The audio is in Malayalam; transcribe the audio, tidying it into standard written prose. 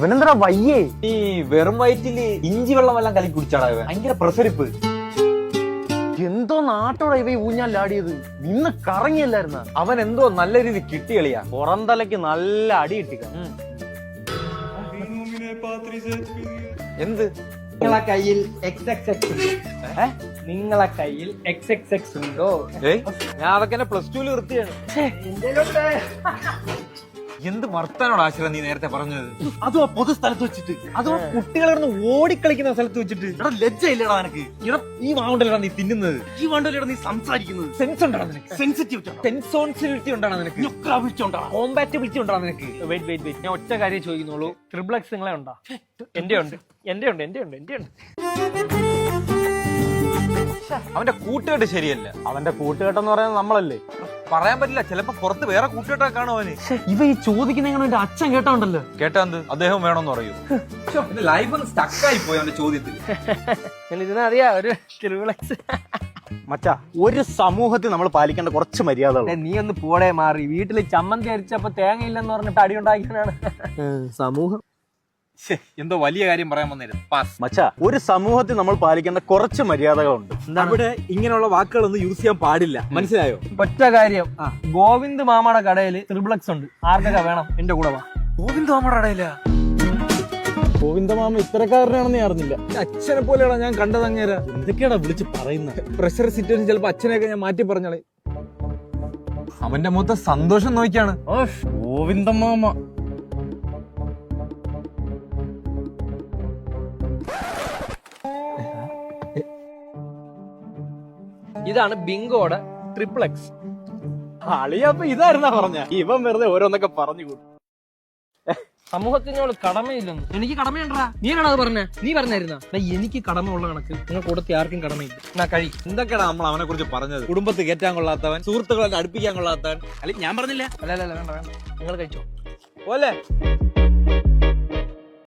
അവനെന്താ വയ്യേ? ഈ വെറും വയറ്റില് ഇഞ്ചി വെള്ളം എല്ലാം കലക്കി കുടിച്ചാടാ ഇവൻ. ഭയങ്കര പ്രസരിപ്പ്. എന്തോ നാട്ടോടെ ഇവ ഊഞ്ഞാലാടിയത്. നിന്ന് കറങ്ങിയല്ലായിരുന്ന. അവൻ എന്തോ നല്ല രീതി കിട്ടിയളിയാ. പുറം തലയ്ക്ക് നല്ല അടി കിട്ടിക്ക. എന്ത് നിങ്ങളെ കയ്യിൽ XXX ഉണ്ടോ? നിങ്ങളെ കയ്യിൽ XXX ഉണ്ടോ? ഞാൻ അതൊക്കെ +2 നിർത്തിയാണ്. എന്ത് വർത്താനോട് ആശ്രയം നീ നേരത്തെ പറഞ്ഞത്? അതും ആ പൊതു സ്ഥലത്ത് വെച്ചിട്ട്, അതും കുട്ടികൾ ഓടിക്കളിക്കുന്ന സ്ഥലത്ത് വെച്ചിട്ട്. എടാ ലജ്ജ ഇല്ലടാ നിനക്ക്? ഇവിടെ ഈ വാണ്ടല്ലടാ നീ തിന്നുന്നത്. ഈ വണ്ടല്ലേടാ നീ സംസാരിക്കുന്നത്? സെൻസ് ഉണ്ടാ നിനക്ക്? സെൻസിറ്റിവിറ്റി സെൻസോൺസിബിലിറ്റി ഉണ്ടാ നിനക്ക്? കോമ്പാറ്റബിലിറ്റി ഉണ്ടാ നിനക്ക്? വെയിറ്റ് ഞാൻ ഒറ്റ കാര്യം ചോദിക്കുന്നുള്ളൂ. ട്രിപ്പിൾ എക്സ് നിങ്ങളെ ഉണ്ടോ? എന്റെ ഉണ്ട്. അവന്റെ കൂട്ടുകെട്ട് ശരിയല്ല. അവന്റെ കൂട്ടുകെട്ടെന്ന് പറയുന്നത് നമ്മളല്ലേ? പറയാൻ പറ്റില്ല, ചിലപ്പോ പുറത്ത് വേറെ കൂട്ടുകെട്ടൊക്കെ കാണും അവന്. ഇവ ഈ ചോദിക്കുന്ന എന്റെ അച്ഛൻ കേട്ടോണ്ടല്ലോ. കേട്ടാ എന്ത്? അദ്ദേഹം വേണമെന്ന് പറയൂ. ലൈഫ് ഒന്ന് സ്റ്റക്കായി പോയി അവന്റെ ചോദ്യത്തിൽ. ഇതിനറിയാ ഒരു ട്രിപ്പിൾ എക്സ്. മച്ചാ, ഒരു സമൂഹത്തിൽ നമ്മൾ പാലിക്കേണ്ട കുറച്ച് മര്യാദകൾ. നീ ഒന്ന് പോടെ മാറി. വീട്ടില് ചമ്മന്തി അരിച്ചപ്പോ തേങ്ങ ഇല്ലെന്ന് പറഞ്ഞിട്ട് അടി ഉണ്ടാക്കിയാണ് സമൂഹം. എന്തോ വലിയ കാര്യം പറയാൻ വന്നിരുന്നു. പാസ്. മച്ചാ, ഒരു സമൂഹത്തിൽ നമ്മൾ പാലിക്കേണ്ട കുറച്ച് മര്യാദകളുണ്ട്. അവിടെ ഇങ്ങനെയുള്ള വാക്കുകളൊന്നും യൂസ് ചെയ്യാൻ പാടില്ല. മനസ്സിലായോ? ഒറ്റ കാര്യം, ഗോവിന്ദ് മാമയുടെ കടയില് ട്രിപ്പിൾ എക്സ് ഉണ്ട്. ആർക്കൊക്കെ വേണം എന്റെ കൂടെ വാ. ഗോവിന്ദ് മാമയുടെ കടയില്ല. ഗോവിന്ദമാമ ഇത്തരക്കാരനാണെന്ന് അറിഞ്ഞില്ല. അച്ഛനെ പോലെയാണോ ഞാൻ കണ്ടത്? അങ്ങേര എന്തൊക്കെയാടാ വിളിച്ച് പറയുന്നത്? പ്രഷർ സിറ്റുവേഷൻ ചിലപ്പോ അച്ഛനെയൊക്കെ ഞാൻ മാറ്റി പറഞ്ഞോളെ. അവന്റെ മൊത്തം സന്തോഷം നോക്കിയാണ്. ഗോവിന്ദമാമ ഇതാണ് ബിങ്കോടെ ട്രിപ്പിൾ എക്സ്. അളിയപ്പ ഇതായിരുന്നാ പറഞ്ഞ? ഇവൻ വെറുതെ ഓരോന്നൊക്കെ പറഞ്ഞു കൂട്ടും. സമൂഹത്തിനോട് കടമയില്ലെന്ന്. എനിക്ക് കടമയുണ്ടാ? നീയാണോ അത് പറഞ്ഞ? നീ പറഞ്ഞായിരുന്ന? എനിക്ക് കടമ ഉള്ള കണക്ക് നിങ്ങൾ കൊടുത്തി ആർക്കും കടമയില്ല. എന്നാ കഴി. എന്തൊക്കെയാണ് നമ്മൾ അവനെ കുറിച്ച് പറഞ്ഞത്? കുടുംബത്തിൽ കയറ്റാൻ കൊള്ളാത്തവൻ, സുഹൃത്തുക്കളെ അടുപ്പിക്കാൻ കൊള്ളാത്തവൻ. അല്ലെ ഞാൻ പറഞ്ഞില്ല. അല്ല വേണ്ട നിങ്ങൾ കഴിച്ചോ. പോലെ